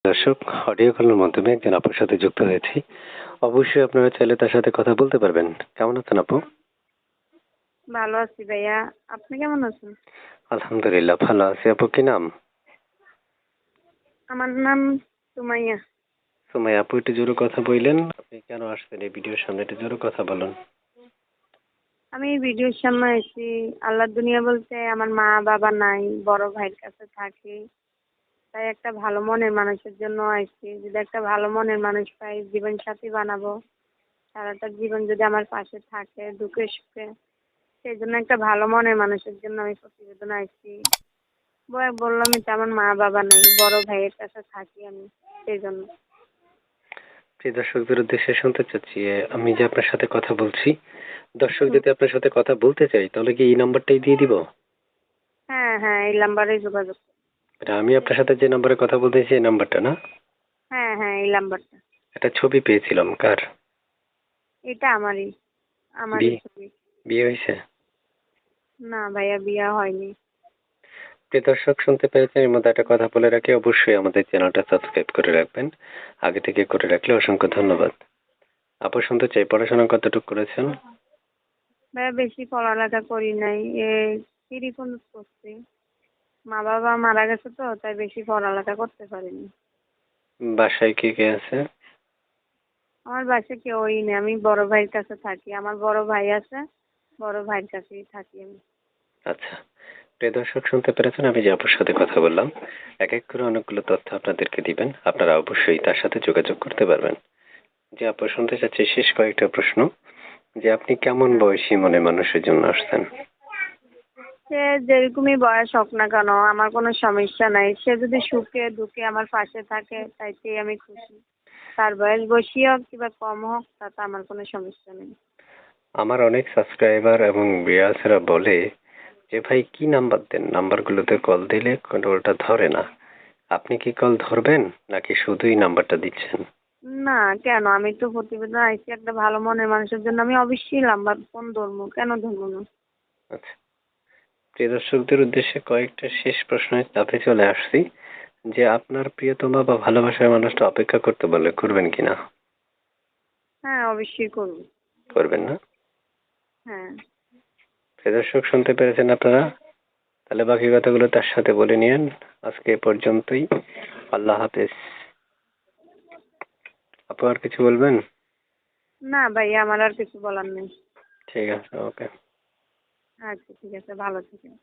দর্শক, অডিও কলের মাধ্যমে একজন আপুর সাথে যুক্ত হয়েছি। অবশ্যই আপনারা চাইলে তার সাথে কথা বলতে পারবেন। কেমন আছেন আপু? ভালো আছি ভাইয়া। আপনি কেমন আছেন? আলহামদুলিল্লাহ ভালো আছি। আপু কি নাম? আমার নাম সুমাইয়া। সুমাইয়া আপু, একটু জোরে কথা বললেন। আপনি কেন আসছেন এই ভিডিওর সামনে? একটু জোরে কথা বলুন। আমি এই ভিডিওর সামনে এসেছি, আল্লাহর দুনিয়া বলতে আমার মা বাবা নাই, বড় ভাইয়ের কাছে থাকি। তাই একটা ভালো মনের মানুষের জন্য আসছি। যদি একটা ভালো মনের মানুষ পাই, জীবন সাথী বানাবো। সারাটা জীবন যদি আমার পাশে থাকে দুঃখে সুখে, সেই জন্য একটা ভালো মনের মানুষের জন্য আমি প্রতিবেদন আসছি। বললামই তো, আমার মা বাবা নেই, বড় ভাইয়ের কাছে থাকি আমি, সেই জন্য। প্রিয় দর্শকদের উদ্দেশ্যে শুনতে চাচ্ছি, আমি যে আপনার সাথে কথা বলছি, দর্শক হুম। যদি আপনার সাথে কথা বলতে চাই তাহলে কি এই নাম্বারটাই দিয়ে দিব? হ্যাঁ হ্যাঁ, এই নাম্বারে যোগাযোগ। এটা আমি আপনার সাথে যে নাম্বারে কথা বলতেছি এই নাম্বারটা না? হ্যাঁ হ্যাঁ, এই নাম্বারটা। একটা ছবি পেয়েছিলাম। কার? এটা আমারই, আমারই বিয়ে ছবি। বিয়ে হয়েছে? না ভাইয়া, বিয়ে হয়নি। প্রিয় দর্শক, শুনতে পেরেছেন। এর মধ্যে একটা কথা বলে রাখি, অবশ্যই আমাদের চ্যানেলটা সাবস্ক্রাইব করে রাখবেন। আগে থেকে করে রাখলে অসংখ্য ধন্যবাদ। আপু, শুনতে চাই পড়াশোনা কতটুকু করেছেন? ভাইয়া বেশি পড়ালেখা করি নাই, থ্রি কোর্স করছি। মা বাবা মারা গেছে তো, তাই বেশি পড়ালেখা করতে পারিনি। বাসায় কে কে আছে? আমার বাসায় কেউই নেই, আমি বড় ভাইয়ের কাছে থাকি। আমার বড় ভাই আছে, বড় ভাইয়ের কাছেই থাকি আমি। আচ্ছা, প্রিয় দর্শক, শুনতে পেরেছেন। আমি যে আপুর সাথে কথা বললাম, এক এক করে অনেকগুলো তথ্য আপনাদেরকে দিবেন। আপনারা অবশ্যই তার সাথে যোগাযোগ করতে পারবেন। যে আপু, শুনতে চাচ্ছি শেষ কয়েকটা প্রশ্ন, যে আপনি কেমন হ্যাঁ, বয়সী মনে মানুষের জন্য আসছেন? সে যেরকমই বয়স হোক না কেন, আমার কোনো সমস্যা নাই। সে যদি সুখে দুঃখে আমার পাশে থাকে, তাইতেই আমি খুশি। তার বয়স বেশি হোক কিংবা কম হোক, তাতে আমার কোনো সমস্যা নেই। আমার অনেক সাবস্ক্রাইবার এবং ভিউয়ার্সরা বলে যে ভাই কি নাম্বার দেন, নাম্বারগুলোতে কল দিলে কলটা ধরে না। আপনি কি কল ধরবেন নাকি শুধুই নাম্বারটা দিচ্ছেন? না, কেন? আমি তো প্রতিবেদন আইছি একটা ভালো মনের মানুষের জন্য, আমি অবশ্যই নাম্বার ফোন ধরবো, কেন ধরবো না? আচ্ছা, প্রিয় দর্শকদের উদ্দেশ্যে কয়েকটা শেষ প্রশ্নের চাপে চলে আসছি, যে আপনার প্রিয়তমা বা ভালোবাসার মানুষটা অপেক্ষা করতে বললে করবেন কিনা? হ্যাঁ, অবশ্যই করবো। করবেন না? হ্যাঁ। প্রিয় দর্শক, শুনতে পেরেছেন আপনারা? তাহলে বাকি কথাগুলো তার সাথে বলে নিয়েন। আজকে এ পর্যন্তই। আল্লাহ হাফেজ। আপু, আর কিছু বলবেন? না ভাইয়া, আমার আর কিছু বলার নেই। ঠিক আছে, ওকে। আচ্ছা ঠিক আছে, ভালো থাকেন।